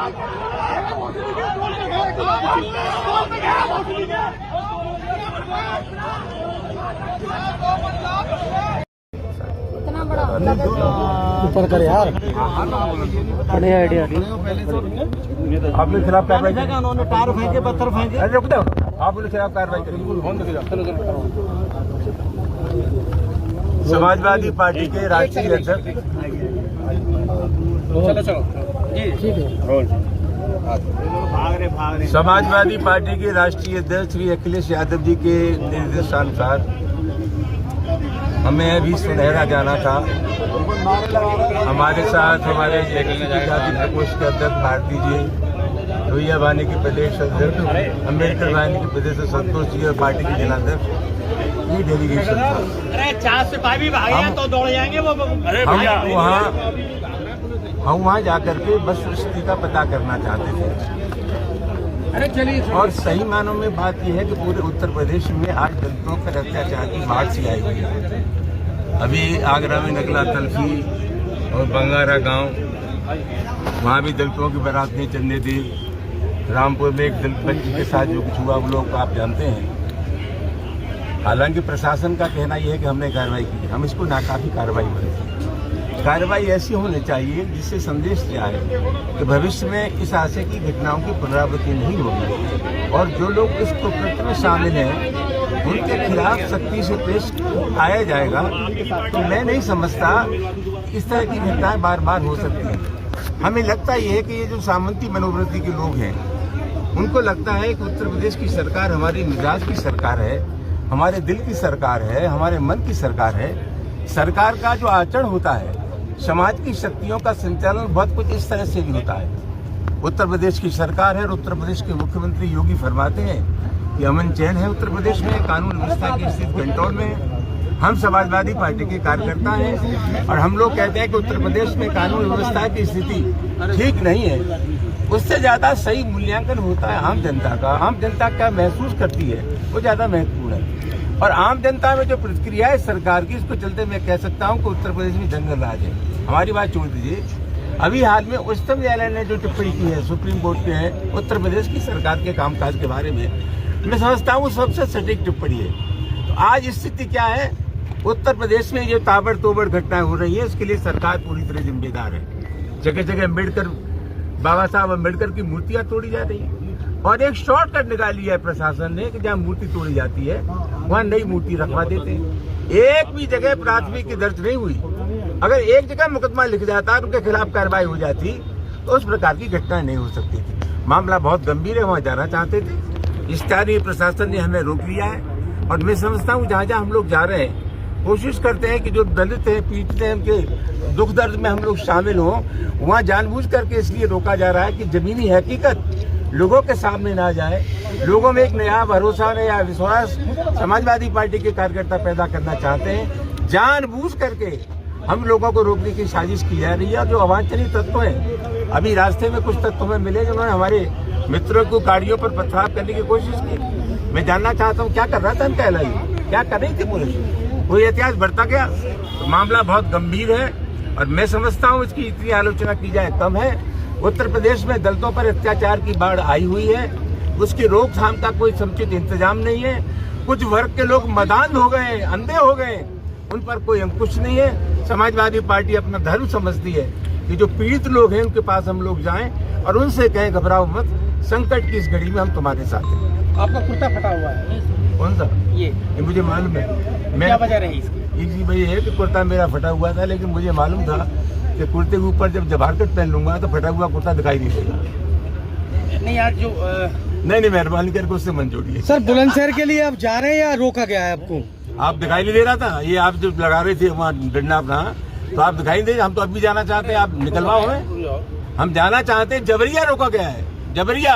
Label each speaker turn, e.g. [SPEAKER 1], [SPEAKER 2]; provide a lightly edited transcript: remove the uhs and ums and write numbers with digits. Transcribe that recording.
[SPEAKER 1] इतना बड़ा
[SPEAKER 2] ऊपर कर यार,
[SPEAKER 3] बढ़िया आइडिया।
[SPEAKER 2] आपके खिलाफ कार्रवाई करें।
[SPEAKER 3] उन्होंने टायर फेंके, पत्थर फेंके।
[SPEAKER 2] अरे रुक जाओ, आप उनके खिलाफ कार्रवाई करेंगे। समाजवादी पार्टी के राष्ट्रीय अध्यक्ष समाजवादी पार्टी के राष्ट्रीय अध्यक्ष श्री अखिलेश यादव जी के निर्देशानुसार हमें अभी सुनहरा जाना था। हमारे साथ हमारे जाति प्रकोष्ठ के अध्यक्ष भारती जी, लोहिया वाहिनी के प्रदेश अध्यक्ष, अम्बेडकर वाहिनी के प्रदेश संतोष जी और पार्टी के जिलाध्यक्ष, ये डेलीगेशन था।
[SPEAKER 3] अरे 4 सिपाही भागे तो दौड़ जाएंगे वो।
[SPEAKER 2] हम वहाँ जाकर के बस स्थिति का पता करना चाहते थे। अरे चलिए, और सही मानों में बात यह है कि पूरे उत्तर प्रदेश में आज दलितों पर अत्याचार की बाढ़ सी आई हुई है। अभी आगरा में नगला तलफी और बंगारा गांव, वहाँ भी दलितों की बारात नहीं चलने दी। रामपुर में एक दलित बच्ची के साथ जो कुछ हुआ वो लोग आप जानते हैं। हालांकि प्रशासन का कहना यह है कि हमने कार्रवाई की, हम इसको नाकाफी कार्रवाई मानते हैं। कार्रवाई ऐसी होनी चाहिए जिससे संदेश जाए कि भविष्य में इस आशय की घटनाओं की पुनरावृत्ति नहीं होगी, और जो लोग इस कुकृत्य में शामिल हैं उनके खिलाफ सख्ती से पेश आया जाएगा। तो मैं नहीं समझता इस तरह की घटनाएं बार बार हो सकती हैं। हमें लगता यह है कि ये जो सामंती मनोवृत्ति के लोग हैं उनको लगता है कि उत्तर प्रदेश की सरकार हमारी मिजाज की सरकार है, हमारे दिल की सरकार है, हमारे मन की सरकार है। सरकार का जो आचरण होता है, समाज की शक्तियों का संचालन बहुत कुछ इस तरह से भी होता है। उत्तर प्रदेश की सरकार है और उत्तर प्रदेश के मुख्यमंत्री योगी फरमाते हैं कि अमन चैन है उत्तर प्रदेश में, कानून व्यवस्था की स्थिति कंट्रोल में। हम समाजवादी पार्टी के कार्यकर्ता हैं और हम लोग कहते हैं कि उत्तर प्रदेश में कानून व्यवस्था की स्थिति ठीक नहीं है। उससे ज्यादा सही मूल्यांकन होता है आम जनता का। आम जनता क्या महसूस करती है वो ज्यादा महत्वपूर्ण है। और आम जनता में जो प्रतिक्रिया है सरकार की, इसको चलते मैं कह सकता हूं कि उत्तर प्रदेश में जंगल राज है। हमारी बात छोड़ दीजिए, अभी हाल में उच्चतम न्यायालय ने जो टिप्पणी की है सुप्रीम कोर्ट के है उत्तर प्रदेश की सरकार के कामकाज के बारे में, मैं समझता हूँ सबसे सटीक टिप्पणी है। तो आज स्थिति क्या है, उत्तर प्रदेश में जो ताबड़तोड़ घटनाएं हो रही है उसके लिए सरकार पूरी तरह जिम्मेदार है। जगह जगह बाबा साहब अम्बेडकर की मूर्तियां तोड़ी जा रही है, और एक शॉर्टकट निकाली है प्रशासन ने कि जहाँ मूर्ति तोड़ी जाती है वहाँ नई मूर्ति रखवा देते हैं। एक भी जगह प्राथमिकी दर्ज नहीं हुई। अगर एक जगह मुकदमा लिख जाता और उनके खिलाफ कार्रवाई हो जाती तो उस प्रकार की घटना नहीं हो सकती थी। मामला बहुत गंभीर है, वहाँ जाना चाहते थे, स्थानीय प्रशासन ने हमें रोक लिया है। और मैं समझता हूँ जहाँ जहाँ हम लोग जा रहे हैं कोशिश करते हैं कि जो दलित हैं, पीड़ित हैं, उनके दुख दर्द में हम लोग शामिल हों। वहाँ जानबूझ करके इसलिए रोका जा रहा है कि जमीनी हकीकत लोगों के सामने ना जाए, लोगों में एक नया भरोसा, नया विश्वास समाजवादी पार्टी के कार्यकर्ता पैदा करना चाहते हैं। जानबूझ करके हम लोगों को रोकने की साजिश की जा रही है। जो अवांछनीय तत्व हैं, अभी रास्ते में कुछ तत्व हमें मिले जिन्होंने हमारे मित्रों को गाड़ियों पर पथराव करने की कोशिश की। मैं जानना चाहता हूँ क्या कर रहा था इनका एलआई, क्या कर रही थी पुलिस, कोई इतिहास बढ़ता गया। तो मामला बहुत गंभीर है और मैं समझता हूँ इसकी इतनी आलोचना की जाए कम है। उत्तर प्रदेश में दलितों पर अत्याचार की बाढ़ आई हुई है, उसकी रोकथाम का कोई समुचित इंतजाम नहीं है। कुछ वर्ग के लोग मदान हो गए, अंधे हो गए, उन पर कोई अंकुश नहीं है। समाजवादी पार्टी अपना धर्म समझती है कि जो पीड़ित लोग हैं उनके पास हम लोग जाएं और उनसे कहें घबराओ मत, संकट की इस घड़ी में हम तुम्हारे साथ हैं।
[SPEAKER 3] आपका कुर्ता फटा हुआ है,
[SPEAKER 2] कौन सा?
[SPEAKER 3] ये
[SPEAKER 2] मुझे मालूम है।
[SPEAKER 3] क्या वजह रही इसकी?
[SPEAKER 2] इसी वजह है कि कुर्ता मेरा फटा हुआ था, लेकिन मुझे मालूम था कि कुर्ते के ऊपर जब जबारकट पहन लूंगा तो फटा हुआ कुर्ता दिखाई नहीं देगा।
[SPEAKER 3] नहीं यार, जो
[SPEAKER 2] नहीं मेहरबानी करके उससे मन जोड़िए।
[SPEAKER 1] सर बुलंदशहर के लिए आप जा रहे हैं या रोका गया है आपको?
[SPEAKER 2] आप दिखाई नहीं दे रहा था, ये आप जो लगा रहे थे वहाँ डंडा अपना, तो आप दिखाई नहीं दे। हम तो अब भी जाना चाहते हैं, आप निकलवाओ हमें, हम जाना चाहते हैं। जबरिया रोका गया है, जबरिया।